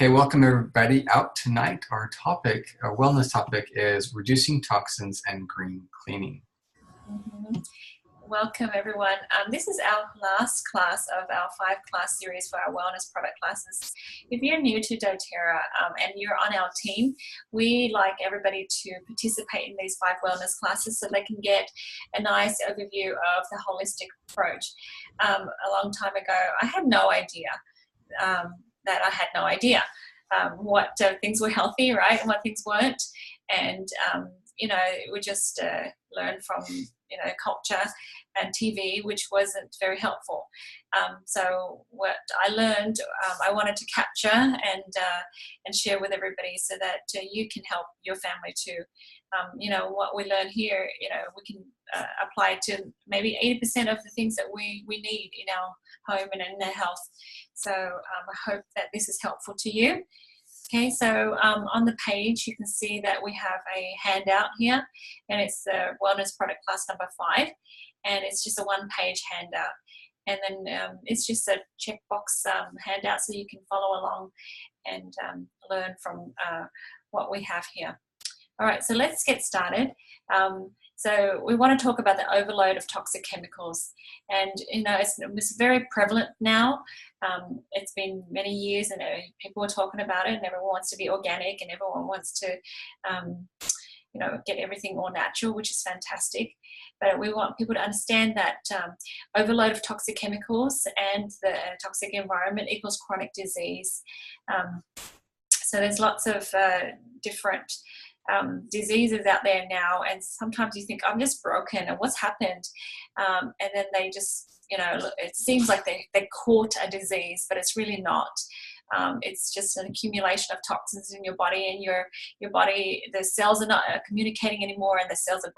Okay, welcome everybody out tonight. Our topic, our wellness topic, is reducing toxins and green cleaning. Welcome everyone. This is our last class of our 5-class series for our wellness product classes. If you're new to doTERRA and you're on our team, we like everybody to participate in these 5 wellness classes so they can get a nice overview of the holistic approach. A long time ago, I had no idea what things were healthy, right, and what things weren't. And we just learned from culture and TV, which wasn't very helpful. So what I learned, I wanted to capture and share with everybody so that you can help your family too. What we learn here, we can apply to maybe 80% of the things that we need in our home and in our health. So I hope that this is helpful to you. Okay, so on the page you can see that we have a handout here, and it's the wellness product class number 5, and it's just a 1-page handout, and then it's just a checkbox handout so you can follow along and learn from what we have here. All right, so let's get started. So we want to talk about the overload of toxic chemicals, and it's very prevalent now. It's been many years, and people are talking about it, and everyone wants to be organic, and everyone wants to, get everything all natural, which is fantastic. But we want people to understand that overload of toxic chemicals and the toxic environment equals chronic disease. So there's lots of different diseases out there now, and sometimes you think, I'm just broken and what's happened, and then they just it seems like they caught a disease, but it's really not. It's just an accumulation of toxins in your body, and your body, the cells are not communicating anymore, and the cells are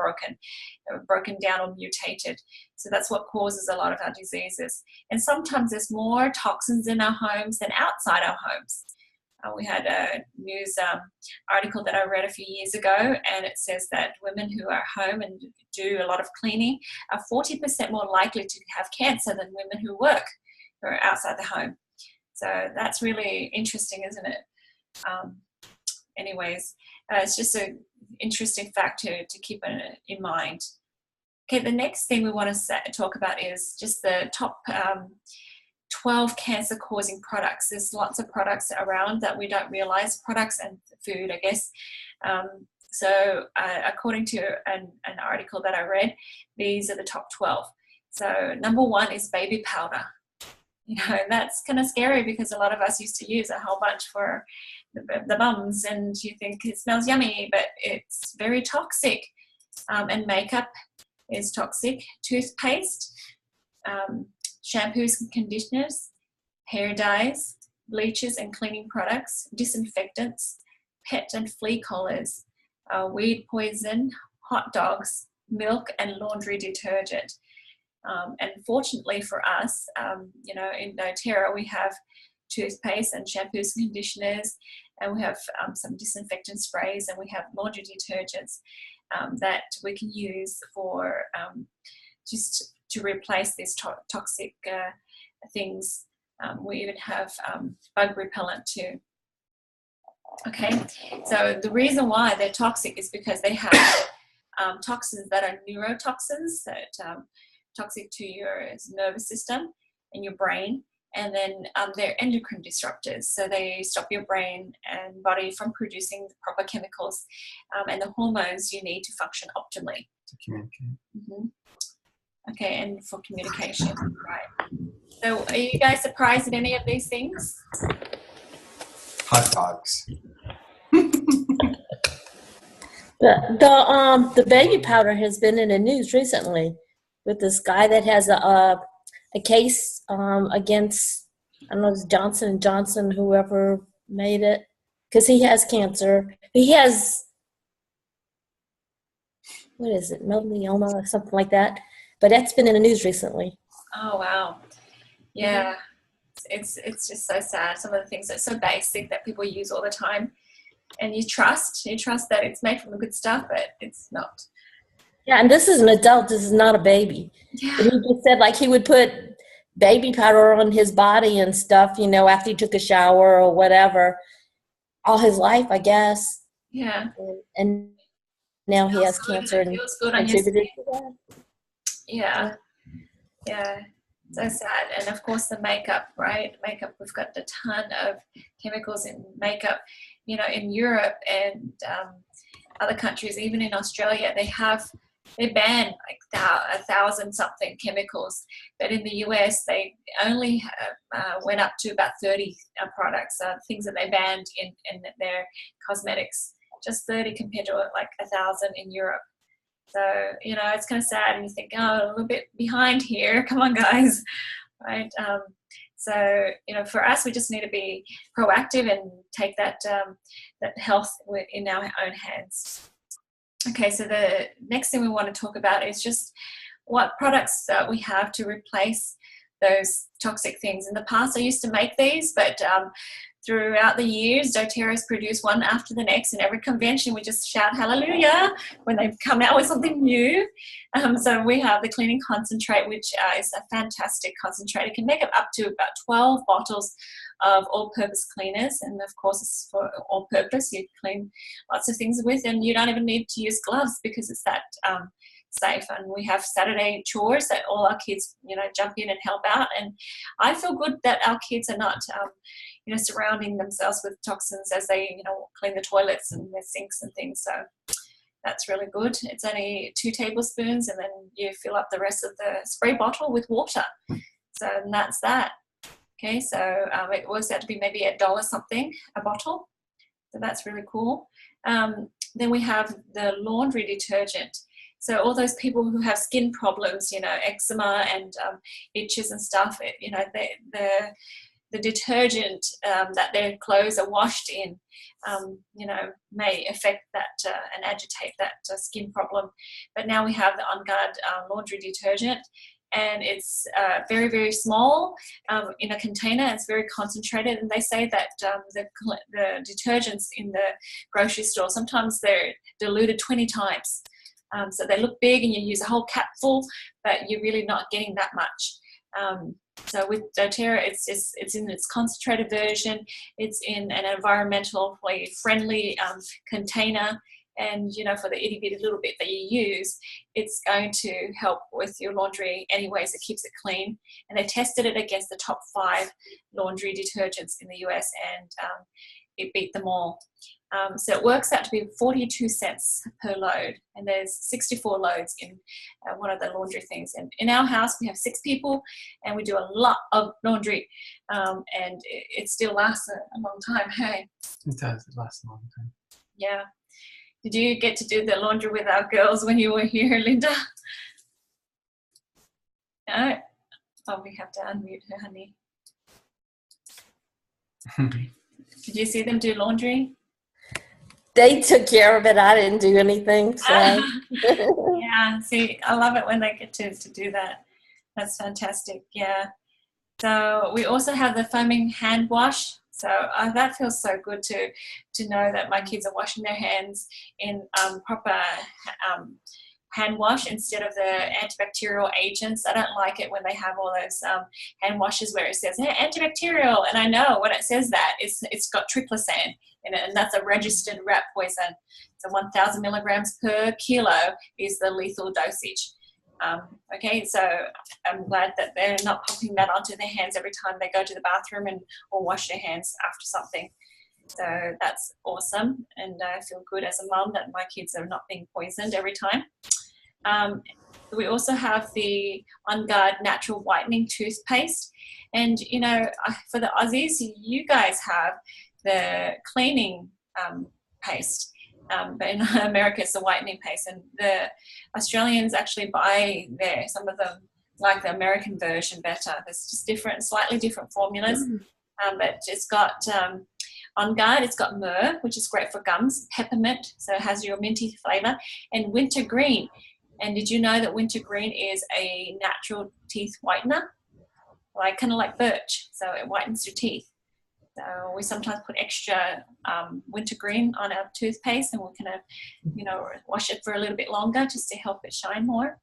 broken down or mutated. So that's what causes a lot of our diseases. And sometimes there's more toxins in our homes than outside our homes. We had a news article that I read a few years ago, and it says that women who are at home and do a lot of cleaning are 40% more likely to have cancer than women who work, who are outside the home. So that's really interesting, isn't it? It's just an interesting fact to keep in mind. Okay, the next thing we want to talk about is just the top 12 cancer-causing products. There's lots of products around that we don't realize, products and food, I guess. According to an article that I read, these are the top 12. So number 1 is baby powder. And that's kind of scary because a lot of us used to use a whole bunch for the bums, and you think it smells yummy, but it's very toxic. And makeup is toxic. Toothpaste, shampoos and conditioners, hair dyes, bleaches and cleaning products, disinfectants, pet and flea collars, weed poison, hot dogs, milk and laundry detergent. And fortunately for us, in doTERRA we have toothpaste and shampoos and conditioners, and we have some disinfectant sprays, and we have laundry detergents that we can use for just to replace these toxic things. We even have bug repellent too. Okay, so the reason why they're toxic is because they have toxins that are neurotoxins, that toxic to your nervous system and your brain, and then they're endocrine disruptors, so they stop your brain and body from producing the proper chemicals and the hormones you need to function optimally. To communicate. Mm-hmm. Okay, and for communication, right. So are you guys surprised at any of these things? Hot dogs. The baby powder has been in the news recently with this guy that has a case against, I don't know, it's Johnson & Johnson, whoever made it, because he has cancer. He has, what is it, melanoma or something like that. But that's been in the news recently. Oh, wow. Yeah. It's just so sad. Some of the things that are so basic that people use all the time. And you trust that it's made from the good stuff, but it's not. Yeah, and this is an adult. This is not a baby. Yeah. And he just said, like, he would put baby powder on his body and stuff, you know, after he took a shower or whatever, all his life, I guess. Yeah. And now he has Good. cancer It and feels good on your contributed skin. to that. Yeah. Yeah. So sad. And of course the makeup, right? Makeup, we've got a ton of chemicals in makeup. You know, in Europe and other countries, even in Australia, they ban like 1,000 something chemicals, but in the US they only went up to about 30 products, things that they banned in their cosmetics, just 30 compared to like 1,000 in Europe. So, you know, it's kind of sad, and you think, oh, a little bit behind here. Come on, guys, right? So, you know, for us, we just need to be proactive and take that health in our own hands. Okay, so the next thing we want to talk about is just what products we have to replace those toxic things. In the past, I used to make these, but throughout the years, doTERRA has produced one after the next. In every convention, we just shout hallelujah when they come out with something new. So we have the cleaning concentrate, which is a fantastic concentrate. It can make up to about 12 bottles of all-purpose cleaners, and of course it's for all-purpose. You clean lots of things with, and you don't even need to use gloves because it's that safe. And we have Saturday chores that all our kids, you know, jump in and help out, and I feel good that our kids are not you know, surrounding themselves with toxins as they, you know, clean the toilets and their sinks and things. So that's really good. It's only 2 tablespoons, and then you fill up the rest of the spray bottle with water. So and that's that. Okay, so it works out to be maybe $1 something a bottle. So that's really cool. Then we have the laundry detergent. So all those people who have skin problems, you know, eczema and itches and stuff, you know, the detergent that their clothes are washed in, you know, may affect that and agitate that skin problem. But now we have the On Guard laundry detergent, and it's very, very small in a container. It's very concentrated, and they say that the detergents in the grocery store, sometimes they're diluted 20 times. So they look big and you use a whole capful, but you're really not getting that much. So with doTERRA, it's in its concentrated version. It's in an environmentally friendly container, and you know, for the itty bitty little bit that you use, it's going to help with your laundry anyways. It keeps it clean, and they tested it against the top 5 laundry detergents in the US, and it beat them all. So it works out to be 42 cents per load, and there's 64 loads in one of the laundry things. And in our house, we have 6 people, and we do a lot of laundry, and it still lasts a long time. Hey, It does. It lasts a long time. yeah. Did you get to do the laundry with our girls when you were here, Linda? No? Oh, we have to unmute her, honey. Did you see them do laundry? They took care of it. I didn't do anything. So. Yeah, see, I love it when they get to do that. That's fantastic. Yeah. So we also have the foaming hand wash. So that feels so good to know that my kids are washing their hands in proper hand wash instead of the antibacterial agents. I don't like it when they have all those hand washes where it says, hey, antibacterial, and I know when it says that it's got triclosan in it, and that's a registered rat poison. So 1,000 milligrams per kilo is the lethal dosage. Okay, so I'm glad that they're not popping that onto their hands every time they go to the bathroom or wash their hands after something. So that's awesome, and I feel good as a mum that my kids are not being poisoned every time. We also have the On Guard natural whitening toothpaste, and you know, for the Aussies, you guys have the cleaning paste, but in America it's the whitening paste, and the Australians actually buy some of them like the American version better. There's just slightly different formulas, but it's got On Guard, it's got myrrh, which is great for gums, peppermint, so it has your minty flavor, and wintergreen. And did you know that wintergreen is a natural teeth whitener? Kind of like birch, so it whitens your teeth. So we sometimes put extra wintergreen on our toothpaste, and we're going to, you know, wash it for a little bit longer just to help it shine more.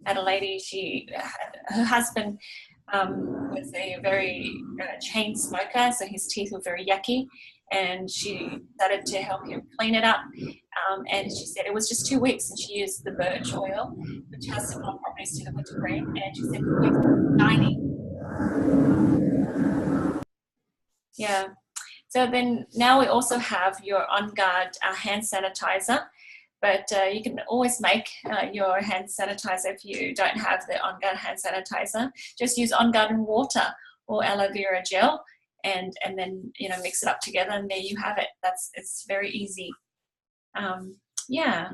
had a lady, her husband was a very chain smoker, so his teeth were very yucky, and she started to help him clean it up. And she said it was just 2 weeks, and she used the birch oil, which has similar properties to the wintergreen, and she said it was shiny. Yeah. So then now we also have your On Guard hand sanitizer, but you can always make your hand sanitizer if you don't have the On Guard hand sanitizer. Just use On Guard and water or aloe vera gel, and then mix it up together, and there you have it. It's very easy. Yeah.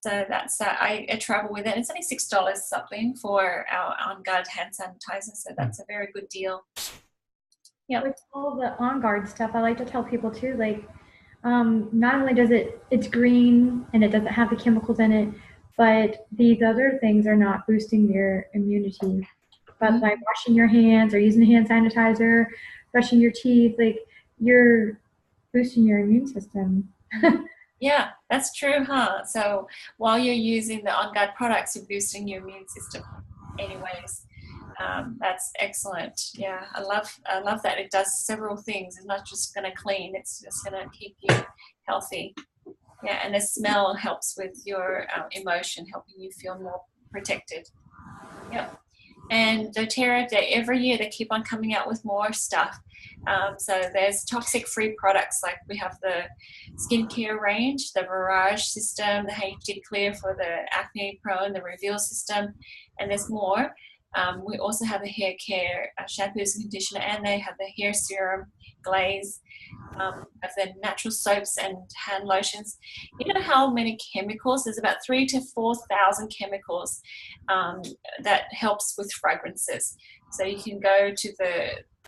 So that's I travel with it. It's only $6 something for our On Guard hand sanitizer, so that's a very good deal. Yeah, with all the On Guard stuff, I like to tell people too, like, not only does it's green and it doesn't have the chemicals in it, but these other things are not boosting your immunity. But by washing your hands or using hand sanitizer, brushing your teeth, like, you're boosting your immune system. Yeah, that's true, huh? So while you're using the On Guard products, you're boosting your immune system anyways. That's excellent. Yeah, I love that. It does several things. It's not just going to clean, it's just going to keep you healthy. Yeah, and the smell helps with your emotion, helping you feel more protected. Yep. And doTERRA, every year they keep on coming out with more stuff. So there's toxic-free products, like we have the skincare range, the Barrage system, the HD Clear for the acne prone, the Reveal system, and there's more. We also have the hair care shampoos and conditioner, and they have the hair serum, glaze, of the natural soaps and hand lotions. You know how many chemicals? There's about 3,000 to 4,000 chemicals that helps with fragrances. So you can go to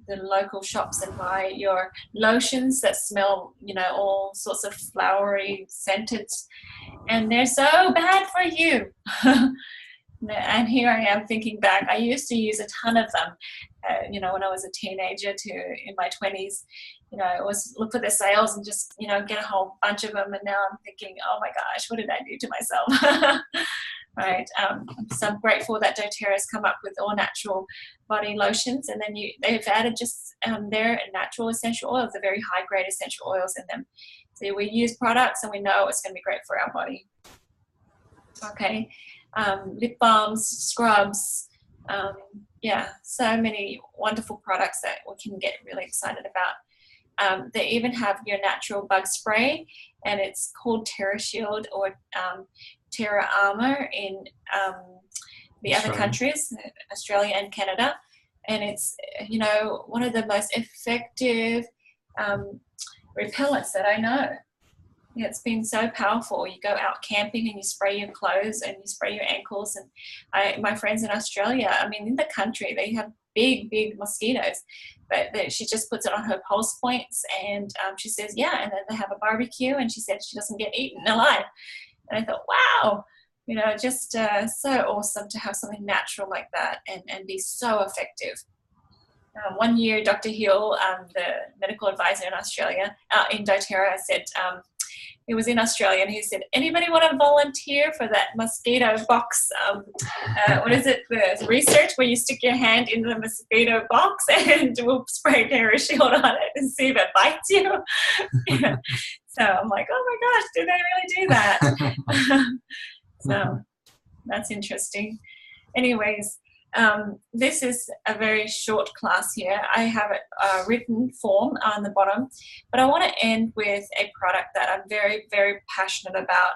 the local shops and buy your lotions that smell, all sorts of flowery scented, and they're so bad for you. And here I am thinking back, I used to use a ton of them, when I was a teenager in my 20s. I always look for the sales and just, get a whole bunch of them. And now I'm thinking, oh my gosh, what did I do to myself? Right. So I'm grateful that doTERRA has come up with all natural body lotions. And then they've added just their natural essential oils, the very high grade essential oils in them. So we use products and we know it's going to be great for our body. Okay. Lip balms, scrubs, so many wonderful products that we can get really excited about. They even have your natural bug spray, and it's called Terra Shield or Terra Armor in the other countries, Australia and Canada. And it's, one of the most effective repellents that I know. Yeah, it's been so powerful. You go out camping and you spray your clothes and you spray your ankles. And my friends in Australia, in the country, they have big mosquitoes, but she just puts it on her pulse points, and she says, and then they have a barbecue, and she said she doesn't get eaten alive. And I thought, wow, just so awesome to have something natural like that and be so effective. One year, Dr. Hill, the medical advisor in Australia, in doTERRA, said, he was in Australia, and he said, anybody want to volunteer for that mosquito box? What is it? The research where you stick your hand in the mosquito box and we'll spray Terra Shield on it and see if it bites you. So I'm like, oh my gosh, did they really do that? So that's interesting. Anyways, this is a very short class here. I have a written form on the bottom, but I want to end with a product that I'm very, very passionate about,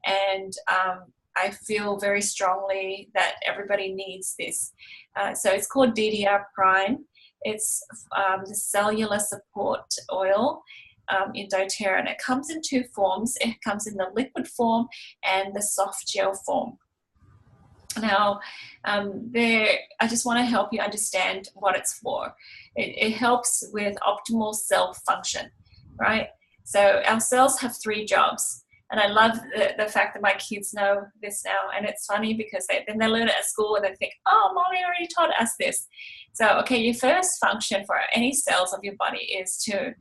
and I feel very strongly that everybody needs this. So it's called DDR Prime. It's the cellular support oil in doTERRA, and it comes in two forms. It comes in the liquid form and the soft gel form. Now, I just want to help you understand what it's for. It helps with optimal cell function, right? So our cells have 3 jobs. And I love the fact that my kids know this now. And it's funny because they learn it at school and they think, oh, Mommy already taught us this. So, okay, your first function for any cells of your body is to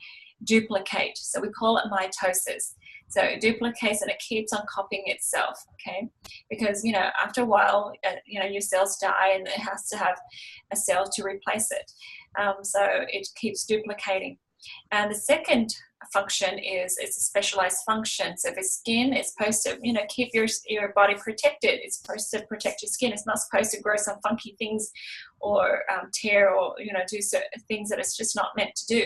duplicate. So we call it mitosis. So it duplicates and it keeps on copying itself, okay? Because, you know, after a while, you know, your cells die and it has to have a cell to replace it. So it keeps duplicating. And the second function is it's a specialized function. So for skin, it's supposed to, you know, keep your body protected. It's supposed to protect your skin. It's not supposed to grow some funky things or tear or, you know, do certain things that it's just not meant to do.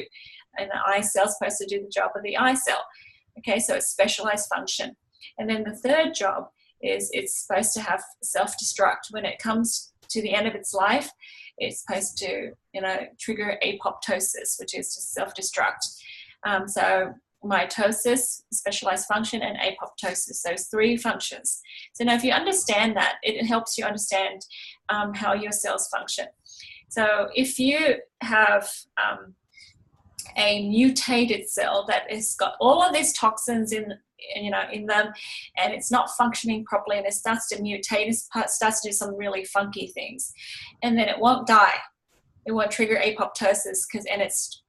And the eye cell is supposed to do the job of the eye cell. Okay, so it's specialized function. And then the third job is it's supposed to have self-destruct. When it comes to the end of its life, it's supposed to, you know, trigger apoptosis, which is to self-destruct. So mitosis, specialized function, and apoptosis, those three functions. So now if you understand that, it helps you understand how your cells function. So if you have a mutated cell that has got all of these toxins in them, and it's not functioning properly, and it starts to mutate, it starts to do some really funky things, and then it won't die. It won't trigger apoptosis and it's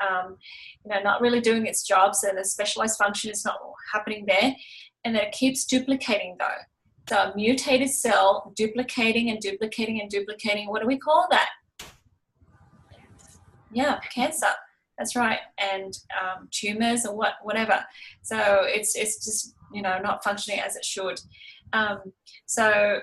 you know, not really doing its job. So the specialized function is not happening there, and then it keeps duplicating though. So a mutated cell duplicating and duplicating and duplicating. What do we call that? Yeah, cancer. That's right, and tumors or whatever. So it's just, you know, not functioning as it should. So,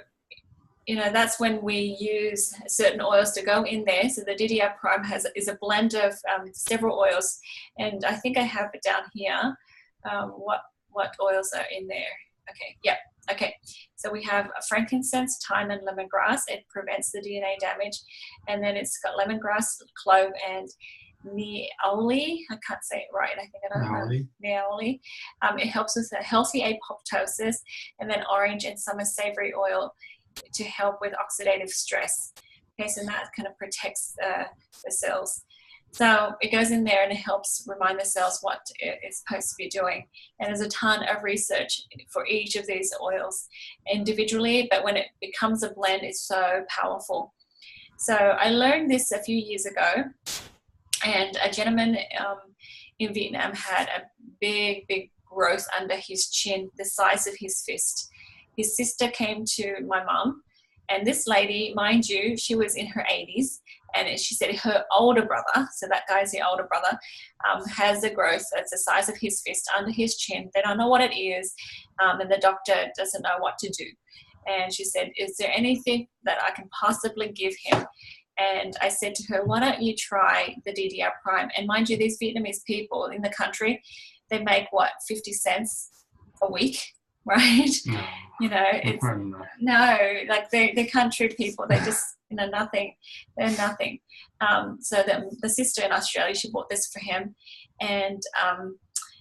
you know, that's when we use certain oils to go in there. So the DDR Prime is a blend of several oils, and I think I have it down here. What oils are in there? Okay, yep. Okay, so we have frankincense, thyme, and lemongrass. It prevents the DNA damage, and then it's got lemongrass, clove, and Neoli. I can't say it right. I think I don't know. Neoli. It helps with a healthy apoptosis, and then orange and summer savory oil to help with oxidative stress. Okay, so that kind of protects the cells. So it goes in there and it helps remind the cells what it's supposed to be doing. And there's a ton of research for each of these oils individually, but when it becomes a blend, it's so powerful. So I learned this a few years ago, and a gentleman in Vietnam had a big growth under his chin, the size of his fist. His sister came to my mum, and this lady, mind you, she was in her 80s, and she said her older brother, so that guy's the older brother, has a growth that's the size of his fist under his chin. They don't know what it is, and the doctor doesn't know what to do. And she said, is there anything that I can possibly give him? And I said to her, why don't you try the DDR Prime? And mind you, these Vietnamese people in the country, they make, 50 cents a week, right? No, you know, it's no, like they're country people. They just, you know, nothing. They're nothing. So the sister in Australia, she bought this for him, and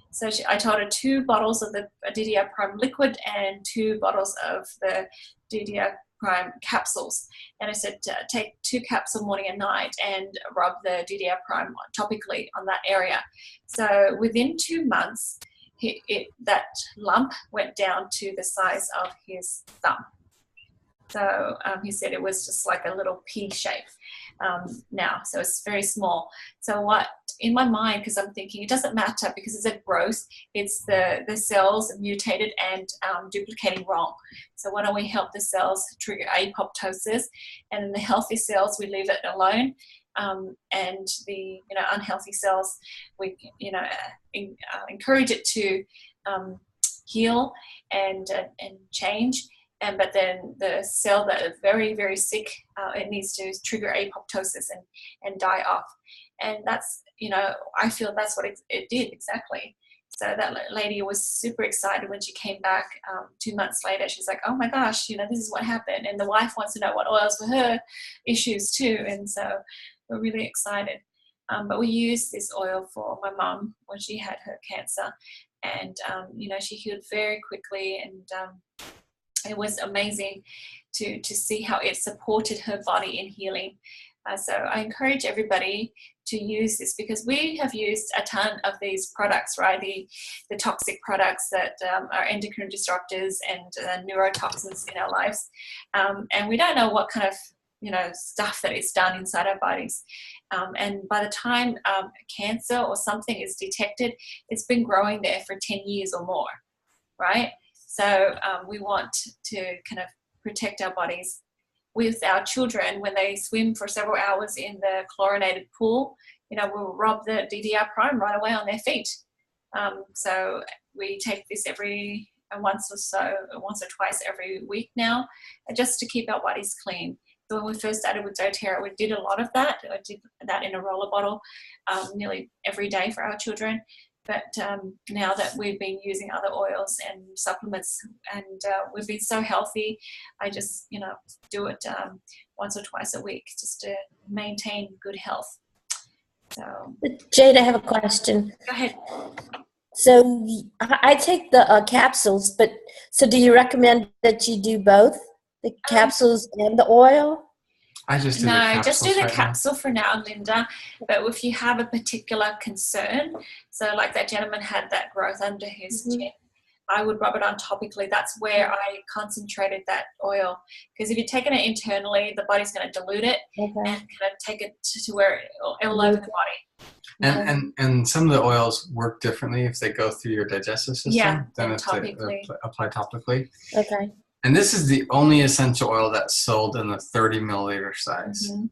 so I told her 2 bottles of the DDR Prime liquid and 2 bottles of the DDR Prime capsules. And I said, take 2 capsules morning and night and rub the DDR Prime topically on that area. So within 2 months, that lump went down to the size of his thumb. So he said it was just like a little pea shape now. So it's very small. So what, in my mind, because I'm thinking it doesn't matter because it's a growth, it's the cells mutated and duplicating wrong. So why don't we help the cells trigger apoptosis, and in the healthy cells, we leave it alone. And the unhealthy cells, we encourage it to heal and change. But then the cell that is very, very sick, it needs to trigger apoptosis and die off. And that's, I feel that's what it did exactly. So that lady was super excited when she came back 2 months later. She's like, oh my gosh, this is what happened. And the wife wants to know what oils for her issues too. And so we're really excited. But we used this oil for my mum when she had her cancer. And, she healed very quickly. And it was amazing to see how it supported her body in healing. So I encourage everybody to use this, because we have used a ton of these products, right? The toxic products that are endocrine disruptors and neurotoxins in our lives. And we don't know what kind of, stuff that it's done inside our bodies. And by the time cancer or something is detected, it's been growing there for 10 years or more, right? So we want to kind of protect our bodies. With our children, when they swim for several hours in the chlorinated pool, we'll rub the DDR prime right away on their feet. So we take this once or twice every week now, just to keep our bodies clean. So when we first started with doTERRA, we did a lot of that. I did that in a roller bottle nearly every day for our children. But now that we've been using other oils and supplements, and we've been so healthy, I just, do it once or twice a week just to maintain good health. So, Jade, I have a question. Go ahead. So I take the capsules, but so do you recommend that you do both, the capsules and the oil? I just do just do the right capsule for now, Linda. But if you have a particular concern, so like that gentleman had that growth under his chin, I would rub it on topically. That's where I concentrated that oil. Because if you're taking it internally, the body's going to dilute it and kind of take it to where it'll over the body. And some of the oils work differently if they go through your digestive system than if they apply topically. Okay. And this is the only essential oil that's sold in the 30 milliliter size. Mm-hmm.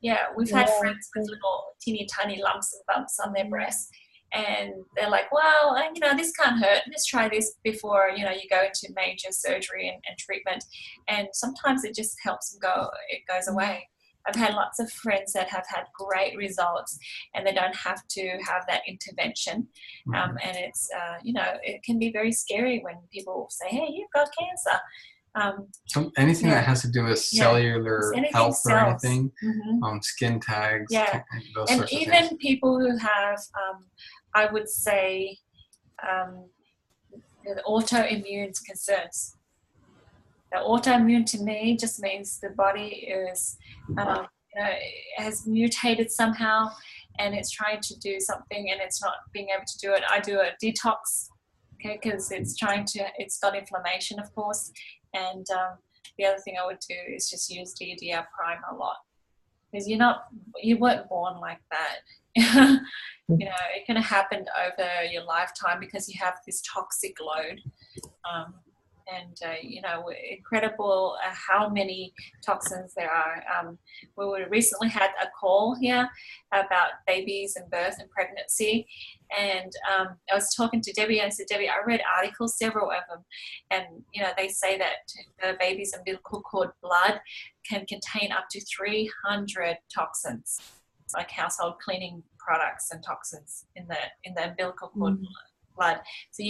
Yeah, we've had friends with little teeny tiny lumps and bumps on their breasts, and they're like, well, this can't hurt. Let's try this before, you go into major surgery and treatment. And sometimes it just helps them it goes away. I've had lots of friends that have had great results, and they don't have to have that intervention. And it's, it can be very scary when people say, hey, you've got cancer. So anything that has to do with cellular health or anything, skin tags, those and sorts of even things. people who have, I would say, the autoimmune concerns. The autoimmune to me just means the body is, has mutated somehow, and it's trying to do something and it's not being able to do it. I do a detox, because it's got inflammation, of course. And the other thing I would do is just use DDR prime a lot, because you weren't born like that. It can happen over your lifetime because you have this toxic load. Incredible how many toxins there are. We recently had a call here about babies and birth and pregnancy, and I was talking to Debbie, and I said, Debbie, I read articles, several of them, and they say that the baby's umbilical cord blood can contain up to 300 toxins, like household cleaning products and toxins in the umbilical cord blood. So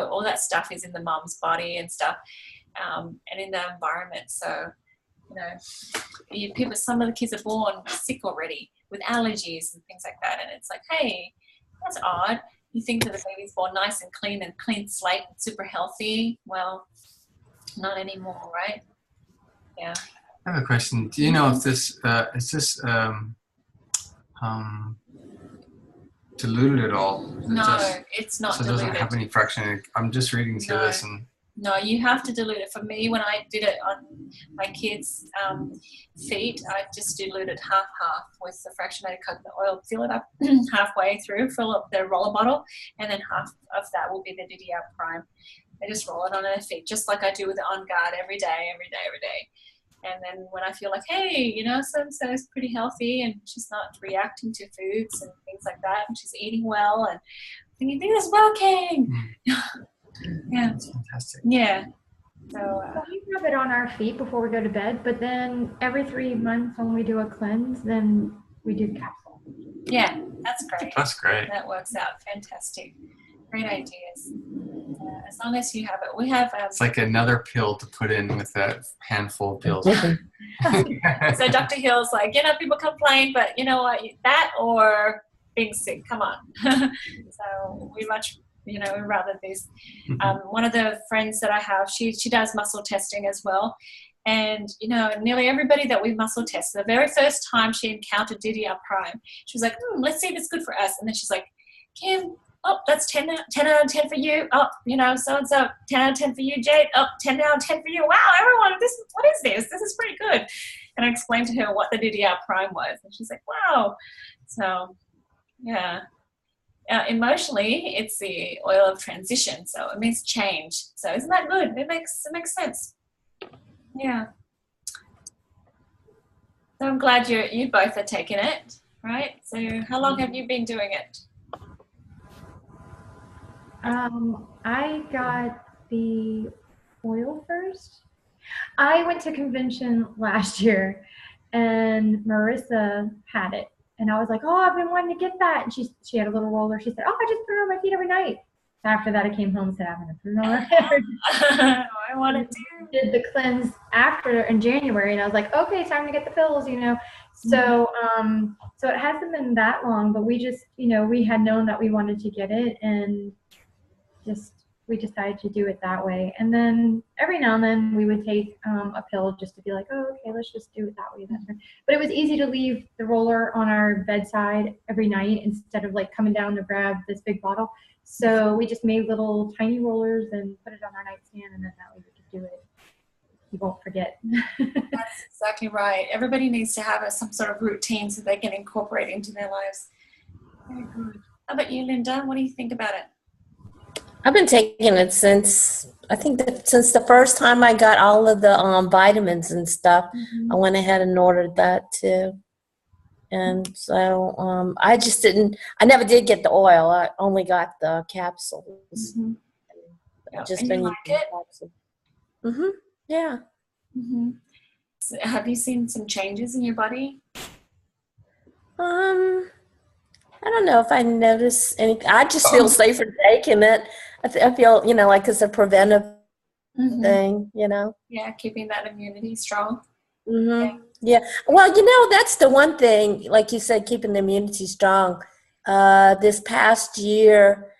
all that stuff is in the mom's body and stuff, and in the environment. So some of the kids are born sick already with allergies and things like that, and it's like, hey, that's odd. You think that the baby's born nice and clean slate and super healthy. Well, not anymore, right? Yeah. I have a question. Do you know if this is this diluted at all? It's not so diluted. It doesn't have any fraction. I'm just reading through this, and no, you have to dilute it. For me, when I did it on my kids' feet, I just diluted half with the fractionated coconut oil. Fill it up halfway through, fill up the roller bottle, and then half of that will be the DDR prime. I just roll it on their feet, just like I do with the On Guard every day. And then when I feel like, hey, so-and-so is pretty healthy and she's not reacting to foods and things like that, and she's eating well, and I'm thinking, this is working. Yeah. That's fantastic. Yeah. So we rub it on our feet before we go to bed, but then every 3 months when we do a cleanse, then we do the capsule. Yeah, that's great. That's great. That works out fantastic. Great ideas. As long as you have it. We have... it's like another pill to put in with that handful of pills. So Dr. Hill's like, people complain, but you know what? That or being sick, come on. So we much... we'd rather this. One of the friends that I have, she does muscle testing as well. And, nearly everybody that we muscle test, the very first time she encountered DDR prime, she was like, let's see if it's good for us. And then she's like, Kim, that's 10 out of 10 for you. So-and-so, 10 out of 10 for you, Jade. 10 out of 10 for you. Wow, everyone, what is this? This is pretty good. And I explained to her what the DDR prime was, and she's like, wow. So, yeah. Emotionally, it's the oil of transition, so it means change. So isn't that good? It makes sense. Yeah. So I'm glad you both are taking it, right? So how long have you been doing it? I got the oil first. I went to convention last year, and Marissa had it, and I was like, "Oh, I've been wanting to get that." And she had a little roller. She said, "Oh, I just put it on my feet every night." After that, I came home and said, "I'm gonna put it on." I want it too. Did the cleanse after in January, and I was like, "Okay, time to get the pills," you know. So, so it hasn't been that long, but we just, we had known that we wanted to get it, and we decided to do it that way. And then every now and then we would take a pill just to be like, oh, okay, let's just do it that way then. But it was easy to leave the roller on our bedside every night instead of like coming down to grab this big bottle. So we just made little tiny rollers and put it on our nightstand, and then that way we could do it. You won't forget. That's exactly right. Everybody needs to have some sort of routine so they can incorporate it into their lives. Very good. How about you, Linda? What do you think about it? I've been taking it since since the first time I got all of the vitamins and stuff. I went ahead and ordered that too, and so I never did get the oil. I only got the capsules. Just been using capsules. Yeah. So have you seen some changes in your body? I don't know if I notice anything. I just feel safer taking it. I feel, like it's a preventive thing, Yeah, keeping that immunity strong. Yeah. Well, that's the one thing, like you said, keeping the immunity strong. This past year,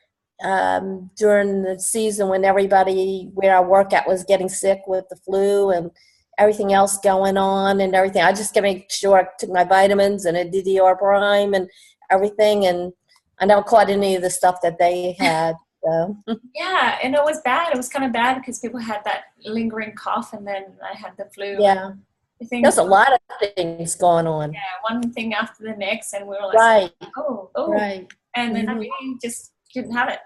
during the season when everybody where I work at was getting sick with the flu and everything else going on and everything, I just got to make sure I took my vitamins and a DDR prime and everything, and I never caught any of the stuff that they had. So. Yeah, and it was bad. It was kind of bad because people had that lingering cough, and then I had the flu. Yeah, there's a lot of things going on. Yeah, one thing after the next, and we were like, right. Oh, right. And then I really just didn't have it.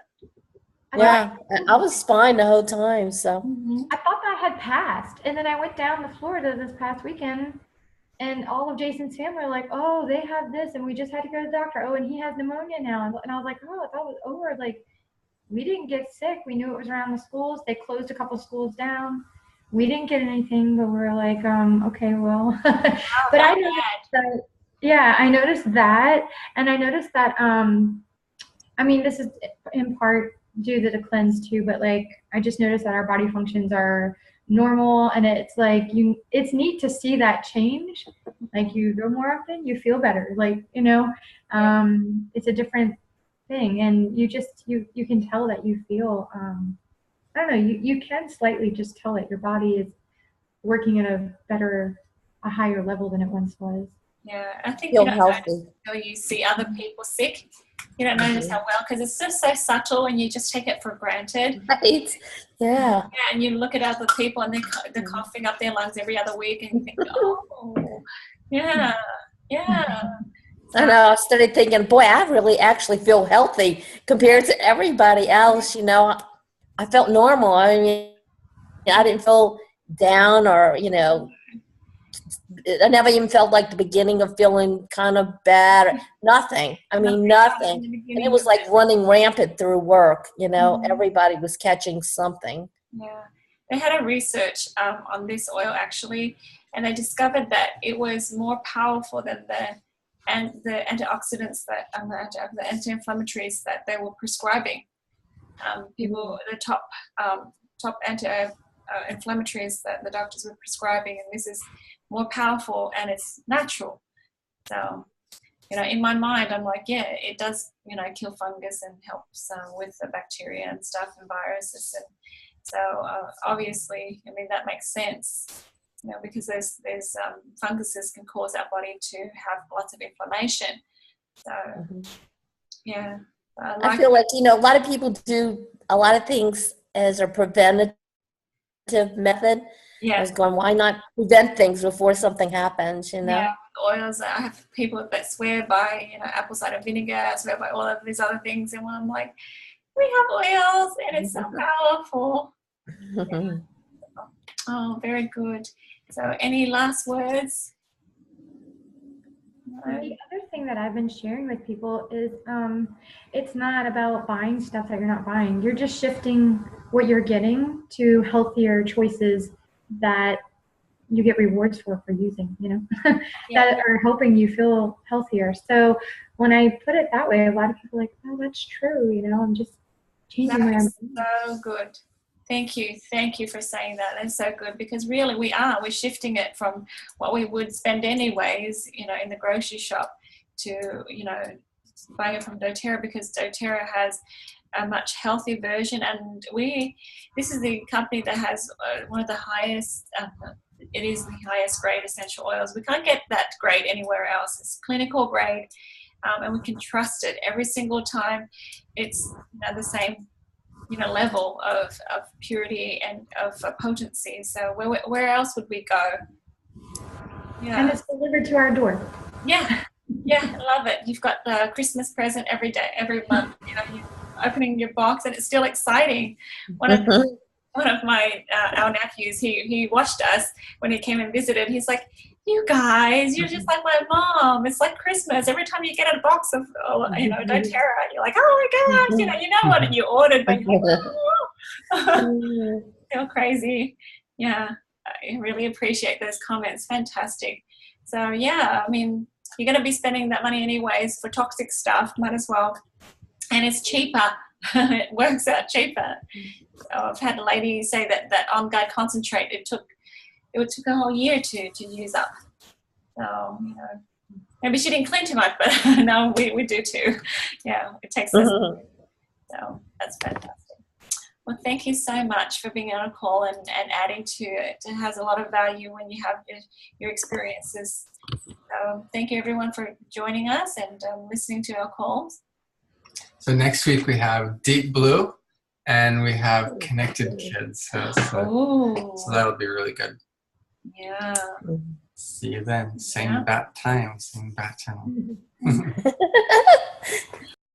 Yeah, I was fine the whole time. So I thought that had passed, and then I went down to Florida this past weekend, and all of Jason's family were like, "Oh, they have this, and we just had to go to the doctor. Oh, and he has pneumonia now." And I was like, "Oh, I thought it was over." Like, we didn't get sick. We knew it was around the schools. They closed a couple schools down. We didn't get anything, but we were like, okay, well. But I noticed that. Yeah, I noticed that, and I noticed that. I mean, this is in part due to the cleanse too, but like I just noticed that our body functions are normal, and it's like it's neat to see that change. Like you go more often, you feel better. Like it's a different thing, and you can tell that you feel. I don't know. You can slightly just tell that your body is working at a higher level than it once was. Yeah, I think feel you don't healthy. notice until you see other people sick. You don't notice how well, because it's just so subtle and you just take it for granted. Right. Yeah. And you look at other people and they're coughing up their lungs every other week, and you think, oh, yeah. I know. I started thinking, boy, I really actually feel healthy compared to everybody else. I felt normal. I mean, I didn't feel down or, I never even felt like the beginning of feeling kind of bad or nothing. I mean, nothing. And it was like running rampant through work, everybody was catching something. Yeah. They had a research on this oil actually, and they discovered that it was more powerful than the antioxidants the anti-inflammatories that they were prescribing. The top anti-inflammatories that the doctors were prescribing, and this is more powerful and it's natural. So, in my mind, I'm like, yeah, it does, kill fungus and helps with the bacteria and stuff and viruses. And so obviously, I mean, that makes sense, because there's funguses can cause our body to have lots of inflammation. So, yeah. I feel like, a lot of people do a lot of things as a preventative method. I Yeah. was going, why not prevent things before something happens, you know? Yeah, oils. I have people that swear by, apple cider vinegar, swear by all of these other things, and I'm like, we have oils, and it's so powerful. Yeah. Oh, very good. So, any last words? The other thing that I've been sharing with people is it's not about buying stuff that you're not buying. You're just shifting what you're getting to healthier choices that you get rewards for using, that are helping you feel healthier. So when I put it that way, a lot of people are like, oh, that's true. I'm just changing That where I'm is so good. Thank you. Thank you for saying that. That's so good, because really we're shifting it from what we would spend anyways, in the grocery shop to, buying it from doTERRA, because doTERRA has a much healthier version. And this is the company that has one of the highest, it is the highest grade essential oils. We can't get that grade anywhere else. It's clinical grade, and we can trust it every single time. It's the same level of purity and of potency. So where else would we go? Yeah. And it's delivered to our door. Yeah, I love it. You've got the Christmas present every day, every month. You're opening your box, and it's still exciting. One of my our nephews, he watched us when he came and visited. He's like, you guys, you're just like my mom. It's like Christmas. Every time you get a box of, doTERRA, you're like, oh my gosh, you know what you ordered, but you're like, oh. Feel crazy. Yeah, I really appreciate those comments. Fantastic. So yeah, I mean, you're going to be spending that money anyways for toxic stuff. Might as well. And it's cheaper. It works out cheaper. So I've had a lady say that On Guard concentrate, it took a whole year to use up. So, maybe she didn't clean too much, but no, we do too. Yeah, it takes less. So that's fantastic. Well, thank you so much for being on a call and adding to it. It has a lot of value when you have your experiences. So thank you everyone for joining us and listening to our calls. So next week we have Deep Blue and we have Connected Kids. So that'll be really good. Yeah. See you then. Same bat time, same bat channel.